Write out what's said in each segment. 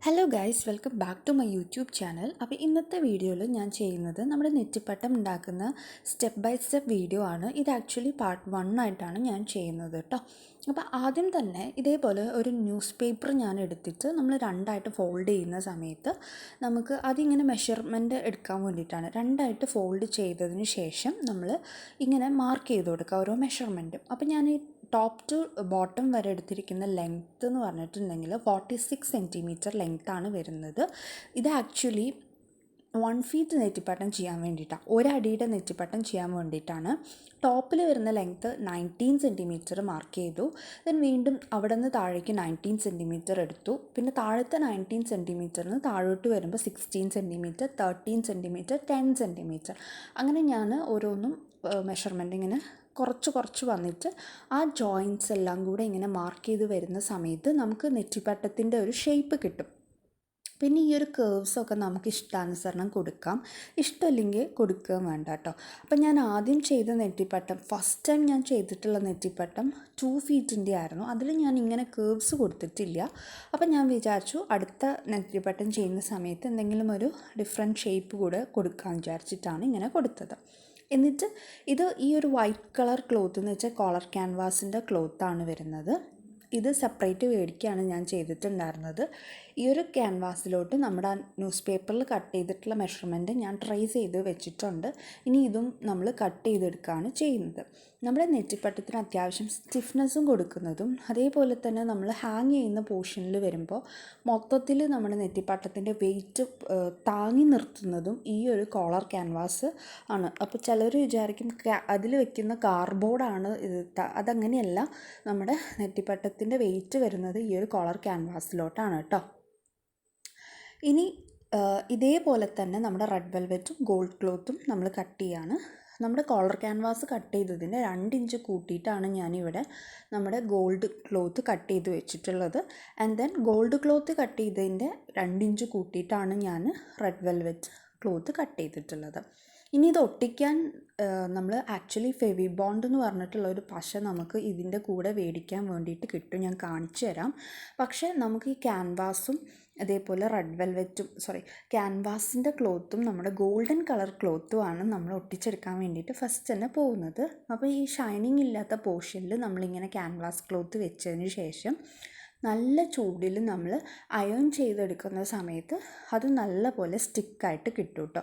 Hello guys, welcome back to my YouTube channel. അപ്പോൾ ഇന്നത്തെ വീഡിയോയിൽ ഞാൻ ചെയ്യുന്നത് നമ്മുടെ നെറ്റിപ്പട്ടം ഉണ്ടാക്കുന്ന സ്റ്റെപ്പ് ബൈ സ്റ്റെപ്പ് വീഡിയോ ആണ്. ഇത് ആക്ച്വലി പാർട്ട് 1 ആയിട്ടാണ് ഞാൻ ചെയ്യുന്നത് കേട്ടോ. അപ്പോൾ ആദ്യം തന്നെ ഇതേപോലെ ഒരു ന്യൂസ് പേപ്പർ ഞാൻ എടുത്തിട്ട് നമ്മൾ രണ്ടായിട്ട് ഫോൾഡ് ചെയ്യുന്ന സമയത്ത് നമുക്ക് അതിങ്ങനെ മെഷർമെൻറ്റ് എടുക്കാൻ വേണ്ടിയിട്ടാണ്. രണ്ടായിട്ട് ഫോൾഡ് ചെയ്തതിന് ശേഷം നമ്മൾ ഇങ്ങനെ മാർക്ക് ചെയ്ത് കൊടുക്കുക ഓരോ മെഷർമെൻറ്റും. അപ്പോൾ ഞാൻ ഈ ടോപ്പ് ടു ബോട്ടം വരെ എടുത്തിരിക്കുന്ന ലെങ്ത്ത് എന്ന് പറഞ്ഞിട്ടുണ്ടെങ്കിൽ 46 സെൻറ്റിമീറ്റർ ലെങ്ത്താണ് വരുന്നത്. ഇത് ആക്ച്വലി 1 ഫീറ്റ് നെറ്റിപ്പട്ടം ചെയ്യാൻ വേണ്ടിയിട്ടാണ്, ഒരടിയുടെ നെറ്റിപ്പട്ടം ചെയ്യാൻ വേണ്ടിയിട്ടാണ്. ടോപ്പിൽ വരുന്ന ലെങ്ത്ത് 19 സെൻറ്റിമീറ്റർ മാർക്ക് ചെയ്തു. ദെൻ വീണ്ടും അവിടെ നിന്ന് താഴേക്ക് 19 സെൻറ്റിമീറ്റർ എടുത്തു. പിന്നെ താഴത്തെ 19 സെൻറ്റിമീറ്ററിന് താഴോട്ട് വരുമ്പോൾ 16 സെൻറ്റിമീറ്റർ, 13 സെൻറ്റിമീറ്റർ, 10 സെൻറ്റിമീറ്റർ, അങ്ങനെ ഞാൻ ഓരോന്നും മെഷർമെൻറ്റ് ഇങ്ങനെ കുറച്ച് വന്നിട്ട് ആ ജോയിൻറ്റ്സ് എല്ലാം കൂടെ ഇങ്ങനെ മാർക്ക് ചെയ്ത് വരുന്ന സമയത്ത് നമുക്ക് നെറ്റിപ്പട്ടത്തിൻ്റെ ഒരു ഷേപ്പ് കിട്ടും. പിന്നെ ഈ ഒരു കേർവ്സൊക്കെ നമുക്ക് ഇഷ്ടാനുസരണം കൊടുക്കാം, ഇഷ്ടമില്ലെങ്കിൽ കൊടുക്കുകയും വേണ്ട കേട്ടോ. അപ്പം ഞാൻ ആദ്യം ചെയ്ത നെറ്റിപ്പട്ടം, ഫസ്റ്റ് ടൈം ഞാൻ ചെയ്തിട്ടുള്ള നെറ്റിപ്പട്ടം 2 ഫീറ്റിൻ്റെ ആയിരുന്നു. അതിൽ ഞാൻ ഇങ്ങനെ കേർവ്സ് കൊടുത്തിട്ടില്ല. അപ്പം ഞാൻ വിചാരിച്ചു അടുത്ത നെറ്റിപ്പട്ടം ചെയ്യുന്ന സമയത്ത് എന്തെങ്കിലും ഒരു ഡിഫറെൻറ്റ് ഷേപ്പ് കൂടെ കൊടുക്കാമെന്ന് വിചാരിച്ചിട്ടാണ് ഇങ്ങനെ കൊടുത്തത്. എന്നിട്ട് ഈ ഒരു വൈറ്റ് കളർ ക്ലോത്ത് എന്ന് വെച്ചാൽ കോളർ ക്യാൻവാസിൻ്റെ ക്ലോത്താണ് വരുന്നത്. ഇത് സെപ്പറേറ്റ് മേടിക്കുകയാണ് ഞാൻ ചെയ്തിട്ടുണ്ടായിരുന്നത്. ഈ ഒരു ക്യാൻവാസിലോട്ട് നമ്മുടെ ന്യൂസ് പേപ്പറിൽ കട്ട് ചെയ്തിട്ടുള്ള മെഷർമെൻറ്റ് ഞാൻ ട്രേസ് ചെയ്ത് വെച്ചിട്ടുണ്ട്. ഇനി ഇതും നമ്മൾ കട്ട് ചെയ്തെടുക്കുകയാണ് ചെയ്യുന്നത്. നമ്മുടെ നെറ്റിപ്പട്ടത്തിന് അത്യാവശ്യം സ്റ്റിഫ്നെസ്സും കൊടുക്കുന്നതും അതേപോലെ തന്നെ നമ്മൾ ഹാങ് ചെയ്യുന്ന പോർഷനിൽ വരുമ്പോൾ മൊത്തത്തിൽ നമ്മുടെ നെറ്റിപ്പട്ടത്തിൻ്റെ വെയിറ്റ് താങ്ങി നിർത്തുന്നതും ഈ ഒരു കോളർ ക്യാൻവാസ് ആണ്. അപ്പോൾ ചിലർ വിചാരിക്കും അതിൽ വെക്കുന്ന കാർഡ്ബോർഡാണ് ഇത്. അതങ്ങനെയല്ല, നമ്മുടെ നെറ്റിപ്പട്ടത്തിൻ്റെ വെയിറ്റ് വരുന്നത് ഈ ഒരു കോളർ ക്യാൻവാസിലോട്ടാണ് കേട്ടോ. ഇനി ഇതേപോലെ തന്നെ നമ്മുടെ റെഡ് വെൽവെറ്റും ഗോൾഡ് ക്ലോത്തും നമ്മൾ കട്ട് ചെയ്യാണ്. നമ്മുടെ കോളർ ക്യാൻവാസ് കട്ട് ചെയ്തതിൻ്റെ 2 ഇഞ്ച് കൂട്ടിയിട്ടാണ് ഞാനിവിടെ നമ്മുടെ ഗോൾഡ് ക്ലോത്ത് കട്ട് ചെയ്ത് വെച്ചിട്ടുള്ളത്. And then gold cloth cut ചെയ്തതിൻ്റെ 2 ഇഞ്ച് കൂട്ടിയിട്ടാണ് ഞാൻ റെഡ് വെൽവെറ്റ് ക്ലോത്ത് കട്ട് ചെയ്തിട്ടുള്ളത്. ഇനി ഇത് ഒട്ടിക്കാൻ നമ്മൾ ആക്ച്വലി ഫെവി ബോണ്ട് എന്ന് പറഞ്ഞിട്ടുള്ള ഒരു പശ നമുക്ക് ഇതിൻ്റെ കൂടെ മേടിക്കാൻ വേണ്ടിയിട്ട് കിട്ടും. ഞാൻ കാണിച്ചു തരാം. പക്ഷേ നമുക്ക് ഈ ക്യാൻവാസും അതേപോലെ റെഡ് വെൽവെറ്റും ക്യാൻവാസിൻ്റെ ക്ലോത്തും നമ്മുടെ ഗോൾഡൻ കളർ ക്ലോത്തുമാണ് നമ്മൾ ഒട്ടിച്ചെടുക്കാൻ വേണ്ടിയിട്ട് ഫസ്റ്റ് തന്നെ പോകുന്നത്. അപ്പോൾ ഈ ഷൈനിങ് ഇല്ലാത്ത പോർഷനിൽ നമ്മളിങ്ങനെ ക്യാൻവാസ് ക്ലോത്ത് വെച്ചതിന് ശേഷം നല്ല ചൂടിൽ നമ്മൾ അയൺ ചെയ്തെടുക്കുന്ന സമയത്ത് അത് നല്ലപോലെ സ്റ്റിക്കായിട്ട് കിട്ടും കേട്ടോ.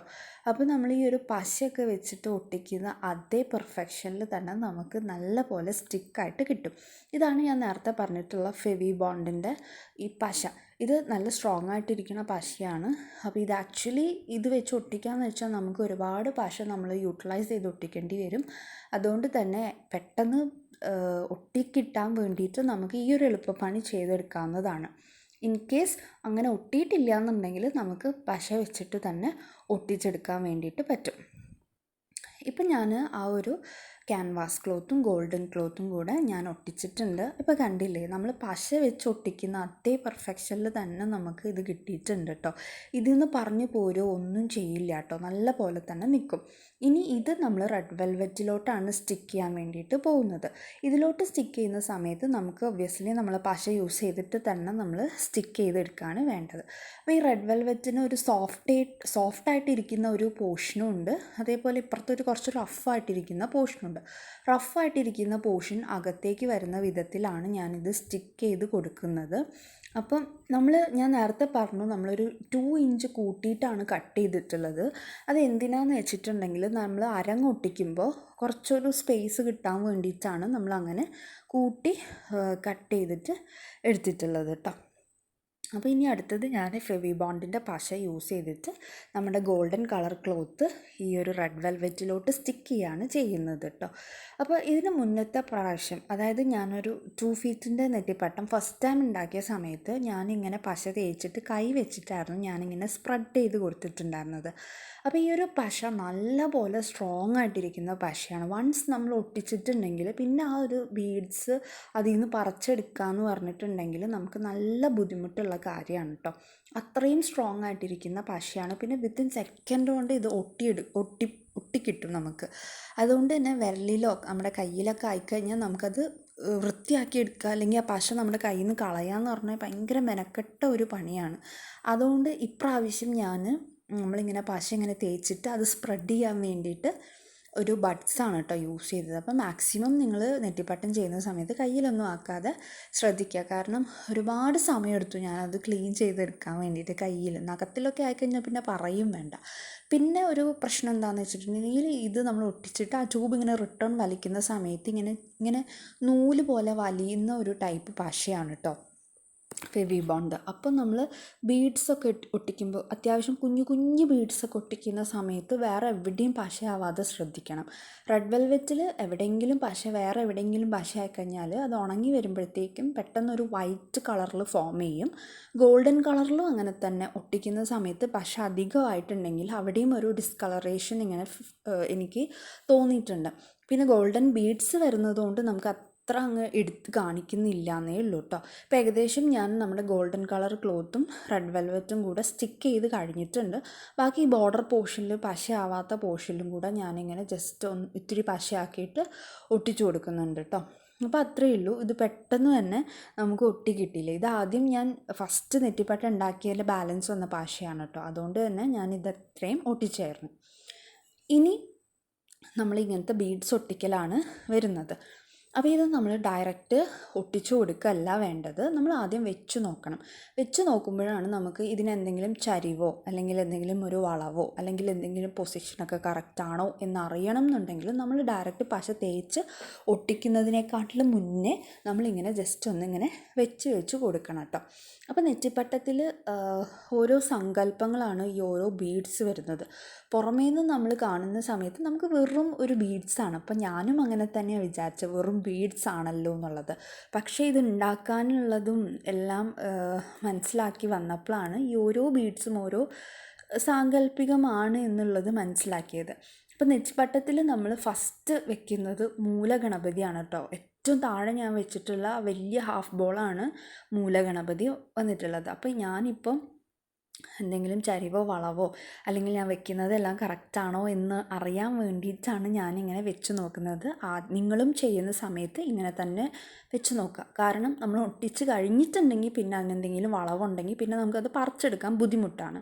അപ്പോൾ നമ്മൾ ഈ ഒരു പശയൊക്കെ വെച്ചിട്ട് ഒട്ടിക്കുന്ന അതേ പെർഫെക്ഷനിൽ തന്നെ നമുക്ക് നല്ലപോലെ സ്റ്റിക്കായിട്ട് കിട്ടും. ഇതാണ് ഞാൻ നേരത്തെ പറഞ്ഞിട്ടുള്ള ഫെവി ബോണ്ടിൻ്റെ ഈ പശ. ഇത് നല്ല സ്ട്രോങ് ആയിട്ടിരിക്കുന്ന പശയാണ്. അപ്പോൾ ഇത് ആക്ച്വലി ഇത് വെച്ച് ഒട്ടിക്കാമെന്ന് വെച്ചാൽ നമുക്ക് ഒരുപാട് പശ നമ്മൾ യൂട്ടിലൈസ് ചെയ്ത് ഒട്ടിക്കേണ്ടി വരും. അതുകൊണ്ട് തന്നെ പെട്ടെന്ന് ഒട്ടിക്കിട്ടാൻ വേണ്ടിയിട്ട് നമുക്ക് ഈ ഒരു എളുപ്പപ്പണി ചെയ്തെടുക്കാവുന്നതാണ്. ഇൻ കേസ് അങ്ങനെ ഒട്ടിയിട്ടില്ല എന്നുണ്ടെങ്കിൽ നമുക്ക് പശ വെച്ചിട്ട് തന്നെ ഒട്ടിച്ചെടുക്കാൻ വേണ്ടിയിട്ട് പറ്റും. ഇപ്പം ഞാൻ ആ ഒരു ക്യാൻവാസ് ക്ലോത്തും ഗോൾഡൻ ക്ലോത്തും കൂടെ ഞാൻ ഒട്ടിച്ചിട്ടുണ്ട്. ഇപ്പോൾ കണ്ടില്ലേ, നമ്മൾ പശ വെച്ച് ഒട്ടിക്കുന്ന അതേ പെർഫെക്ഷനിൽ തന്നെ നമുക്ക് ഇത് കിട്ടിയിട്ടുണ്ട് കേട്ടോ. ഇതിന്ന് പറഞ്ഞു പോരോ ഒന്നും ചെയ്യില്ല കേട്ടോ, നല്ല പോലെ തന്നെ നിൽക്കും. ഇനി ഇത് നമ്മൾ റെഡ് വെൽവെറ്റിലോട്ടാണ് സ്റ്റിക്ക് ചെയ്യാൻ വേണ്ടിയിട്ട് പോകുന്നത്. ഇതിലോട്ട് സ്റ്റിക്ക് ചെയ്യുന്ന സമയത്ത് നമുക്ക് ഒബ്വിയസ്ലി നമ്മൾ പശ യൂസ് ചെയ്തിട്ട് തന്നെ നമ്മൾ സ്റ്റിക്ക് ചെയ്തെടുക്കുകയാണ് വേണ്ടത്. അപ്പോൾ ഈ റെഡ് വെൽവെറ്റിന് ഒരു സോഫ്റ്റായിട്ടിരിക്കുന്ന ഒരു പോർഷനും ഉണ്ട്, അതേപോലെ ഇപ്പുറത്തൊരു കുറച്ച് റഫായിട്ടിരിക്കുന്ന പോർഷനുണ്ട്. റഫായിട്ടിരിക്കുന്ന പോർഷൻ അകത്തേക്ക് വരുന്ന വിധത്തിലാണ് ഞാനിത് സ്റ്റിക്ക് ചെയ്ത് കൊടുക്കുന്നത്. അപ്പം ഞാൻ നേരത്തെ പറഞ്ഞു നമ്മളൊരു 2 ഇഞ്ച് കൂട്ടിയിട്ടാണ് കട്ട് ചെയ്തിട്ടുള്ളത്. അത് എന്തിനാന്ന് വെച്ചിട്ടുണ്ടെങ്കിൽ നമ്മൾ അരങ്ങൊട്ടിക്കുമ്പോൾ കുറച്ചൊരു സ്പേസ് കിട്ടാൻ വേണ്ടിയിട്ടാണ് നമ്മളങ്ങനെ കൂട്ടി കട്ട് ചെയ്തിട്ട് എടുത്തിട്ടുള്ളത് കേട്ടോ. അപ്പോൾ ഇനി അടുത്തത് ഞാൻ ഫെവി ബോണ്ടിൻ്റെ പശ യൂസ് ചെയ്തിട്ട് നമ്മുടെ ഗോൾഡൻ കളർ ക്ലോത്ത് ഈ ഒരു റെഡ് വെൽവെറ്റിലോട്ട് സ്റ്റിക്ക് ചെയ്യാണ് ചെയ്യുന്നത് കേട്ടോ. അപ്പോൾ ഇതിന് മുന്നത്തെ പ്രാവശ്യം, അതായത് ഞാനൊരു 2 ഫീറ്റിൻ്റെ നെറ്റിപ്പട്ടം ഫസ്റ്റ് ടൈം ഉണ്ടാക്കിയ സമയത്ത് ഞാനിങ്ങനെ പശ തേച്ചിട്ട് കൈ വെച്ചിട്ടായിരുന്നു ഞാനിങ്ങനെ സ്പ്രെഡ് ചെയ്ത് കൊടുത്തിട്ടുണ്ടായിരുന്നത്. അപ്പോൾ ഈ ഒരു പശ നല്ലപോലെ സ്ട്രോങ് ആയിട്ടിരിക്കുന്ന പശയാണ്. വൺസ് നമ്മൾ ഒട്ടിച്ചിട്ടുണ്ടെങ്കിൽ പിന്നെ ആ ഒരു ബീഡ്സ് അതിൽ നിന്ന് പറിച്ചെടുക്കുക എന്ന് പറഞ്ഞിട്ടുണ്ടെങ്കിൽ നമുക്ക് നല്ല ബുദ്ധിമുട്ടുള്ള കാര്യമാണ് കേട്ടോ. അത്രയും സ്ട്രോങ് ആയിട്ടിരിക്കുന്ന പശയാണ്. പിന്നെ വിത്തിൻ സെക്കൻഡ് കൊണ്ട് ഇത് ഒട്ടിക്കിട്ടും നമുക്ക്. അതുകൊണ്ട് തന്നെ വിരലിലോ നമ്മുടെ കയ്യിലൊക്കെ ആയിക്കഴിഞ്ഞാൽ നമുക്കത് വൃത്തിയാക്കി എടുക്കുക അല്ലെങ്കിൽ ആ പശ നമ്മുടെ കയ്യിൽ നിന്ന് കളയാന്ന് പറഞ്ഞാൽ ഭയങ്കര മെനക്കെട്ട ഒരു പണിയാണ്. അതുകൊണ്ട് ഇപ്രാവശ്യം നമ്മളിങ്ങനെ പശ ഇങ്ങനെ തേച്ചിട്ട് അത് സ്പ്രെഡ് ചെയ്യാൻ വേണ്ടിയിട്ട് ഒരു ബഡ്സാണ് കേട്ടോ യൂസ് ചെയ്തത്. അപ്പം മാക്സിമം നിങ്ങൾ നെറ്റിപ്പട്ടം ചെയ്യുന്ന സമയത്ത് കയ്യിലൊന്നും ആക്കാതെ ശ്രദ്ധിക്കുക. കാരണം ഒരുപാട് സമയമെടുത്തു ഞാനത് ക്ലീൻ ചെയ്തെടുക്കാൻ വേണ്ടിയിട്ട്. കയ്യിൽ നഖത്തിലൊക്കെ ആയിക്കഴിഞ്ഞാൽ പിന്നെ പറയും വേണ്ട. പിന്നെ ഒരു പ്രശ്നം എന്താണെന്ന് വെച്ചിട്ടുണ്ടെങ്കിൽ ഇത് നമ്മൾ ഒട്ടിച്ചിട്ട് ആ ട്യൂബ് ഇങ്ങനെ റിട്ടേൺ വലിക്കുന്ന സമയത്ത് ഇങ്ങനെ ഇങ്ങനെ നൂല് പോലെ വലിയുന്ന ഒരു ടൈപ്പ് പശയാണ് കേട്ടോ ഫെവി ബോണ്ട്. അപ്പം നമ്മൾ ബീഡ്സൊക്കെ ഒട്ടിക്കുമ്പോൾ അത്യാവശ്യം കുഞ്ഞു കുഞ്ഞു ബീഡ്സൊക്കെ ഒട്ടിക്കുന്ന സമയത്ത് വേറെ എവിടെയും പശയാവാതെ ശ്രദ്ധിക്കണം. റെഡ് വെൽവെറ്റിൽ വേറെ എവിടെയെങ്കിലും പശ ആയിക്കഴിഞ്ഞാൽ അത് ഉണങ്ങി വരുമ്പോഴത്തേക്കും പെട്ടെന്നൊരു വൈറ്റ് കളറിൽ ഫോം ചെയ്യും. ഗോൾഡൻ കളറിലും അങ്ങനെ തന്നെ ഒട്ടിക്കുന്ന സമയത്ത് പശ അധികമായിട്ടുണ്ടെങ്കിൽ അവിടെയും ഒരു ഡിസ്കളറേഷൻ ഇങ്ങനെ എനിക്ക് തോന്നിയിട്ടുണ്ട്. പിന്നെ ഗോൾഡൻ ബീഡ്സ് വരുന്നതുകൊണ്ട് നമുക്ക് അത്ര അങ്ങ് എടുത്ത് കാണിക്കുന്നില്ല എന്നേ ഉള്ളൂ കേട്ടോ. അപ്പോൾ ഏകദേശം ഞാൻ നമ്മുടെ ഗോൾഡൻ കളർ ക്ലോത്തും റെഡ് വെൽവെറ്റും കൂടെ സ്റ്റിക്ക് ചെയ്ത് കഴിഞ്ഞിട്ടുണ്ട്. ബാക്കി ഈ ബോർഡർ പോർഷനിൽ പശയാവാത്ത പോർഷനിലും കൂടെ ഞാനിങ്ങനെ ജസ്റ്റ് ഇത്തിരി പശയാക്കിയിട്ട് ഒട്ടിച്ചു കൊടുക്കുന്നുണ്ട് കേട്ടോ. അപ്പോൾ അത്രയേ ഉള്ളൂ. ഇത് പെട്ടെന്ന് തന്നെ നമുക്ക് ഒട്ടി കിട്ടിയില്ല. ഇത് ആദ്യം ഞാൻ ഫസ്റ്റ് നെറ്റിപ്പട്ട ഉണ്ടാക്കിയതിൽ ബാലൻസ് വന്ന പശയാണ് കേട്ടോ. അതുകൊണ്ട് തന്നെ ഞാനിതത്രയും ഒട്ടിച്ചായിരുന്നു. ഇനി നമ്മളിങ്ങനത്തെ ബീഡ്സ് ഒട്ടിക്കലാണ് വരുന്നത്. അപ്പോൾ ഇത് നമ്മൾ ഡയറക്റ്റ് ഒട്ടിച്ചു കൊടുക്കുകയല്ല വേണ്ടത്. നമ്മൾ ആദ്യം വെച്ച് നോക്കണം. വെച്ച് നോക്കുമ്പോഴാണ് നമുക്ക് ഇതിനെന്തെങ്കിലും ചരിവോ അല്ലെങ്കിൽ എന്തെങ്കിലും ഒരു വളവോ അല്ലെങ്കിൽ എന്തെങ്കിലും പൊസിഷനൊക്കെ കറക്റ്റാണോ എന്നറിയണം എന്നുണ്ടെങ്കിൽ നമ്മൾ ഡയറക്റ്റ് പശ തേച്ച് ഒട്ടിക്കുന്നതിനെക്കാട്ടിലും മുന്നേ നമ്മളിങ്ങനെ ജസ്റ്റ് ഒന്നിങ്ങനെ വെച്ച് കൊടുക്കണം കേട്ടോ. അപ്പോൾ നെറ്റിപ്പട്ടത്തിൽ ഓരോ സങ്കല്പങ്ങളാണ് ഈ ഓരോ ബീഡ്സ് വരുന്നത്. പുറമേ നിന്ന് നമ്മൾ കാണുന്ന സമയത്ത് നമുക്ക് വെറും ഒരു ബീഡ്സാണ്. അപ്പം ഞാനും അങ്ങനെ തന്നെയാണ് വിചാരിച്ചത്, വെറും ബീഡ്സ് ആണല്ലോ എന്നുള്ളത്. പക്ഷേ ഇത് ഉണ്ടാക്കാനുള്ളതും എല്ലാം മനസ്സിലാക്കി വന്നപ്പോഴാണ് ഈ ഓരോ ബീഡ്സും ഓരോ സാങ്കല്പികമാണ് എന്നുള്ളത് മനസ്സിലാക്കിയത്. അപ്പം നെറ്റിപ്പട്ടത്തിൽ നമ്മൾ ഫസ്റ്റ് വെക്കുന്നത് മൂലഗണപതിയാണ് കേട്ടോ. ഏറ്റവും താഴെ ഞാൻ വെച്ചിട്ടുള്ള വലിയ ഹാഫ് ബോളാണ് മൂലഗണപതി വന്നിട്ടുള്ളത്. അപ്പോൾ ഞാനിപ്പം എന്തെങ്കിലും ചരിവോ വളവോ അല്ലെങ്കിൽ ഞാൻ വെക്കുന്നതെല്ലാം കറക്റ്റാണോ എന്ന് അറിയാൻ വേണ്ടിയിട്ടാണ് ഞാനിങ്ങനെ വെച്ച് നോക്കുന്നത്. നിങ്ങളും ചെയ്യുന്ന സമയത്ത് ഇങ്ങനെ തന്നെ വെച്ച് നോക്കുക. കാരണം നമ്മൾ ഒട്ടിച്ച് കഴിഞ്ഞിട്ടുണ്ടെങ്കിൽ പിന്നെ അതിനെന്തെങ്കിലും വളവുണ്ടെങ്കിൽ പിന്നെ നമുക്കത് പറിച്ചെടുക്കാൻ ബുദ്ധിമുട്ടാണ്.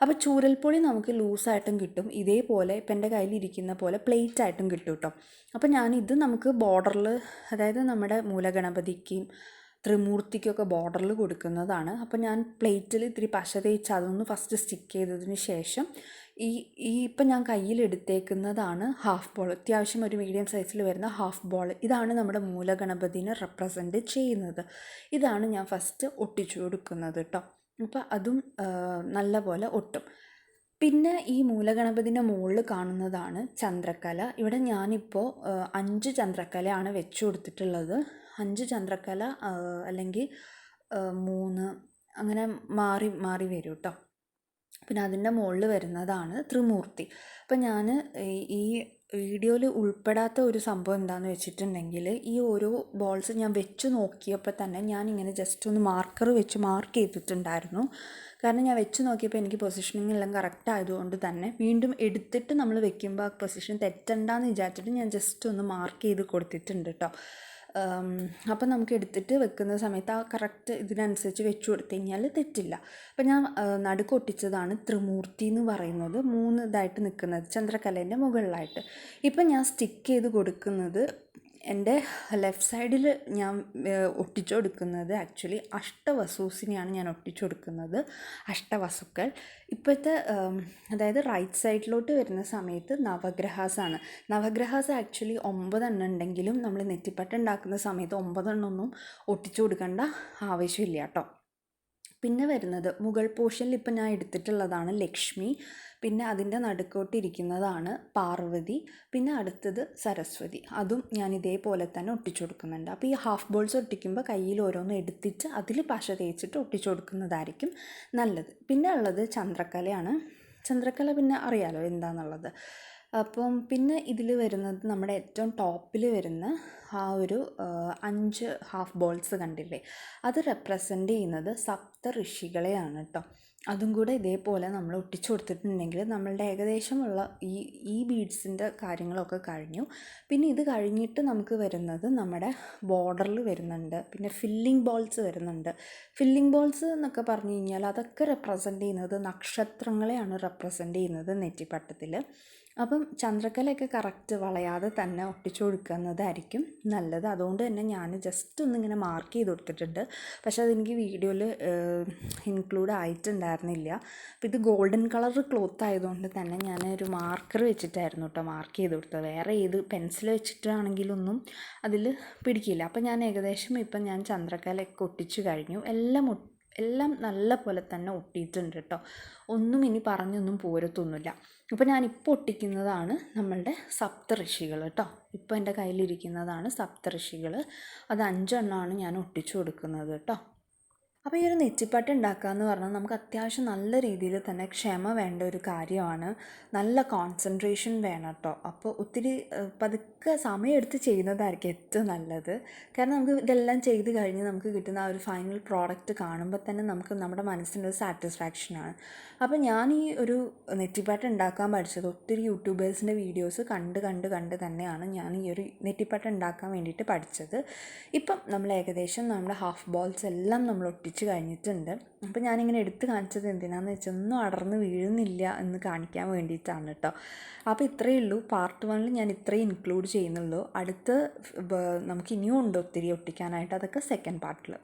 അപ്പോൾ ചൂരൽപ്പൊടി നമുക്ക് ലൂസായിട്ടും കിട്ടും, ഇതേപോലെ ഇപ്പം എൻ്റെ കയ്യിലിരിക്കുന്ന പോലെ പ്ലേറ്റ് ആയിട്ടും കിട്ടും കേട്ടോ. അപ്പോൾ ഞാനിത് നമുക്ക് ബോർഡറിൽ, അതായത് നമ്മുടെ മൂലഗണപതിക്കും ത്രിമൂർത്തിക്കൊക്കെ ബോർഡറിൽ കൊടുക്കുന്നതാണ്. അപ്പോൾ ഞാൻ പ്ലേറ്റിൽ ഇത്തിരി പശ തേച്ച് അതൊന്ന് ഫസ്റ്റ് സ്റ്റിക്ക് ചെയ്തതിന് ശേഷം ഇപ്പം ഞാൻ കയ്യിലെടുത്തേക്കുന്നതാണ് ഹാഫ് ബോൾ. അത്യാവശ്യം ഒരു മീഡിയം സൈസിൽ വരുന്ന ഹാഫ് ബോൾ. ഇതാണ് നമ്മുടെ മൂലഗണപതിനെ റെപ്രസെൻറ്റ് ചെയ്യുന്നത്. ഇതാണ് ഞാൻ ഫസ്റ്റ് ഒട്ടിച്ചു കൊടുക്കുന്നത് കേട്ടോ. അപ്പോൾ അതും നല്ല പോലെ ഒട്ടും. പിന്നെ ഈ മൂലഗണപതിൻ്റെ മുകളിൽ കാണുന്നതാണ് ചന്ദ്രക്കല. ഇവിടെ ഞാനിപ്പോൾ 5 ചന്ദ്രക്കലയാണ് വെച്ച് കൊടുത്തിട്ടുള്ളത്. 5 ചന്ദ്രക്കല അല്ലെങ്കിൽ 3 അങ്ങനെ മാറി വരും കേട്ടോ. പിന്നെ അതിൻ്റെ മുകളിൽ വരുന്നതാണ് ത്രിമൂർത്തി. അപ്പം ഞാൻ ഈ വീഡിയോയിൽ ഉൾപ്പെടാത്ത ഒരു സംഭവം എന്താണെന്ന് വെച്ചിട്ടുണ്ടെങ്കിൽ, ഈ ഓരോ ബോൾസ് ഞാൻ വെച്ച് നോക്കിയപ്പോൾ തന്നെ ഞാനിങ്ങനെ ജസ്റ്റ് ഒന്ന് മാർക്ക് ചെയ്തിട്ടുണ്ടായിരുന്നു. കാരണം ഞാൻ വെച്ച് നോക്കിയപ്പോൾ എനിക്ക് പൊസിഷനിങ് എല്ലാം കറക്റ്റ് ആയതുകൊണ്ട് തന്നെ വീണ്ടും എടുത്തിട്ട് നമ്മൾ വെക്കുമ്പോൾ ആ പൊസിഷൻ തെറ്റണ്ടെന്ന് വിചാരിച്ചിട്ട് ഞാൻ ജസ്റ്റ് ഒന്ന് മാർക്ക് ചെയ്ത് കൊടുത്തിട്ടുണ്ട് കേട്ടോ. അപ്പം നമുക്ക് എടുത്തിട്ട് വെക്കുന്ന സമയത്ത് ആ കറക്റ്റ് ഇതിനനുസരിച്ച് വെച്ച് കൊടുത്തു കഴിഞ്ഞാൽ തെറ്റില്ല. അപ്പം ഞാൻ നടുക്ക് ഒട്ടിച്ചതാണ് ത്രിമൂർത്തി എന്ന് പറയുന്നത്, 3 ഇതായിട്ട് നിൽക്കുന്നത് ചന്ദ്രക്കലേൻ്റെ മുകളിലായിട്ട്. ഇപ്പം ഞാൻ സ്റ്റിക്ക് ചെയ്ത് കൊടുക്കുന്നത് എൻ്റെ ലെഫ്റ്റ് സൈഡിൽ ഞാൻ ഒട്ടിച്ചു കൊടുക്കുന്നത് ആക്ച്വലി അഷ്ടവസൂസിനെയാണ് ഞാൻ ഒട്ടിച്ചു കൊടുക്കുന്നത്. അഷ്ടവസുക്കൾ ഇപ്പോഴത്തെ അതായത് റൈറ്റ് സൈഡിലോട്ട് വരുന്ന സമയത്ത് നവഗ്രഹാസാണ്. നവഗ്രഹാസ് ആക്ച്വലി 9 എണ്ണം ഉണ്ടെങ്കിലും നമ്മൾ നെറ്റിപ്പട്ട ഉണ്ടാക്കുന്ന സമയത്ത് 9 എണ്ണമൊന്നും ഒട്ടിച്ചു കൊടുക്കേണ്ട ആവശ്യമില്ല കേട്ടോ. പിന്നെ വരുന്നത് മുകൾ പോർഷനിൽ ഇപ്പം ഞാൻ എടുത്തിട്ടുള്ളതാണ് ലക്ഷ്മി. പിന്നെ അതിൻ്റെ നടുക്കോട്ടിരിക്കുന്നതാണ് പാർവതി. പിന്നെ അടുത്തത് സരസ്വതി. അതും ഞാൻ ഇതേപോലെ തന്നെ ഒട്ടിച്ചു കൊടുക്കുന്നുണ്ട്. അപ്പോൾ ഈ ഹാഫ് ബോൾസ് ഒട്ടിക്കുമ്പോൾ കയ്യിൽ ഓരോന്ന് എടുത്തിട്ട് അതിൽ പശ തേച്ചിട്ട് ഒട്ടിച്ചു കൊടുക്കുന്നതായിരിക്കും നല്ലത്. പിന്നെ ഉള്ളത് ചന്ദ്രക്കലയാണ്. ചന്ദ്രക്കല പിന്നെ അറിയാലോ എന്താണെന്നുള്ളത്. അപ്പം പിന്നെ ഇതിൽ വരുന്നത് നമ്മുടെ ഏറ്റവും ടോപ്പിൽ വരുന്ന ആ ഒരു 5 ഹാഫ് ബോൾസ് കണ്ടില്ലേ, അത് റെപ്രസെൻ്റ് ചെയ്യുന്നത് സപ്ത കേട്ടോ. അതും കൂടെ ഇതേപോലെ നമ്മൾ ഒട്ടിച്ചു കൊടുത്തിട്ടുണ്ടെങ്കിൽ നമ്മളുടെ ഏകദേശമുള്ള ഈ ബീഡ്സിൻ്റെ കാര്യങ്ങളൊക്കെ കഴിഞ്ഞു. പിന്നെ ഇത് കഴിഞ്ഞിട്ട് നമുക്ക് വരുന്നത് നമ്മുടെ ബോർഡറിൽ വരുന്നുണ്ട്, പിന്നെ ഫില്ലിംഗ് ബോൾസ് വരുന്നുണ്ട്. ഫില്ലിംഗ് ബോൾസ് എന്നൊക്കെ പറഞ്ഞു കഴിഞ്ഞാൽ അതൊക്കെ റെപ്രസെൻ്റ് ചെയ്യുന്നത് നക്ഷത്രങ്ങളെയാണ് റെപ്രസെൻ്റ് ചെയ്യുന്നത് നെറ്റിപ്പട്ടത്തിൽ. അപ്പം ചന്ദ്രക്കലയൊക്കെ കറക്റ്റ് വളയാതെ തന്നെ ഒട്ടിച്ചു കൊടുക്കുന്നതായിരിക്കും നല്ലത്. അതുകൊണ്ട് തന്നെ ഞാൻ ജസ്റ്റ് ഒന്നിങ്ങനെ മാർക്ക് ചെയ്ത് കൊടുത്തിട്ടുണ്ട്. പക്ഷേ അതെനിക്ക് വീഡിയോയിൽ ഇൻക്ലൂഡ് ആയിട്ടുണ്ടായിരുന്നില്ല. അപ്പോൾ ഇത് ഗോൾഡൻ കളർ ക്ലോത്ത് ആയതുകൊണ്ട് തന്നെ ഞാൻ ഒരു മാർക്കർ വെച്ചിട്ടായിരുന്നു കേട്ടോ മാർക്ക് ചെയ്ത് കൊടുത്തത്. വേറെ ഏത് പെൻസിൽ വെച്ചിട്ടാണെങ്കിലൊന്നും അതിൽ പിടിക്കില്ല. അപ്പോൾ ഞാൻ ഏകദേശം ഇപ്പം ഞാൻ ചന്ദ്രക്കലയൊക്കെ ഒട്ടിച്ചു കഴിഞ്ഞു. എല്ലാം നല്ല പോലെ തന്നെ ഒട്ടിയിട്ടുണ്ട് കേട്ടോ. ഒന്നും ഇനി പറഞ്ഞൊന്നും പോരത്തൊന്നുമില്ല. ഇപ്പോൾ ഞാനിപ്പോൾ ഒട്ടിക്കുന്നതാണ് നമ്മളുടെ സപ്തഋഷികൾ കേട്ടോ. ഇപ്പോൾ എൻ്റെ കയ്യിലിരിക്കുന്നതാണ് സപ്തഋഷികൾ. അത് 5 എണ്ണമാണ് ഞാൻ ഒട്ടിച്ചു കൊടുക്കുന്നത് കേട്ടോ. അപ്പോൾ ഈ ഒരു നെറ്റിപ്പട്ട് ഉണ്ടാക്കുക എന്ന് പറഞ്ഞാൽ നമുക്ക് അത്യാവശ്യം നല്ല രീതിയിൽ തന്നെ ക്ഷമ വേണ്ട ഒരു കാര്യമാണ്. നല്ല കോൺസെൻട്രേഷൻ വേണം കേട്ടോ. അപ്പോൾ ഒത്തിരി പതുക്കെ സമയമെടുത്ത് ചെയ്യുന്നതായിരിക്കും ഏറ്റവും നല്ലത്. കാരണം നമുക്ക് ഇതെല്ലാം ചെയ്ത് കഴിഞ്ഞ് നമുക്ക് കിട്ടുന്ന ആ ഒരു ഫൈനൽ പ്രോഡക്റ്റ് കാണുമ്പോൾ തന്നെ നമുക്ക് നമ്മുടെ മനസ്സിനൊരു സാറ്റിസ്ഫാക്ഷനാണ്. അപ്പോൾ ഞാൻ ഈ ഒരു നെറ്റിപ്പട്ട് ഉണ്ടാക്കാൻ പഠിച്ചത് ഒത്തിരി യൂട്യൂബേഴ്സിൻ്റെ വീഡിയോസ് കണ്ട് തന്നെയാണ് ഞാൻ ഈ ഒരു നെറ്റിപ്പട്ട് ഉണ്ടാക്കാൻ വേണ്ടിയിട്ട് പഠിച്ചത്. ഇപ്പം നമ്മൾ ഏകദേശം നമ്മുടെ ഹാഫ് ബോൾസ് എല്ലാം നമ്മൾ ഒട്ടിച്ച് കഴിഞ്ഞിട്ടുണ്ട്. അപ്പോൾ ഞാനിങ്ങനെ എടുത്ത് കാണിച്ചത് എന്തിനാണെന്ന് വെച്ചാൽ ഒന്നും അടർന്ന് വീഴുന്നില്ല എന്ന് കാണിക്കാൻ വേണ്ടിയിട്ടാണ് കേട്ടോ. അപ്പോൾ ഇത്രയേ ഉള്ളൂ. പാർട്ട് 1 ഞാൻ ഇത്രയും ഇൻക്ലൂഡ് ചെയ്യുന്നുള്ളൂ. അടുത്ത് നമുക്ക് ഇനിയും ഉണ്ട് ഒത്തിരി ഒട്ടിക്കാനായിട്ട്. അതൊക്കെ സെക്കൻഡ് പാർട്ടിൽ.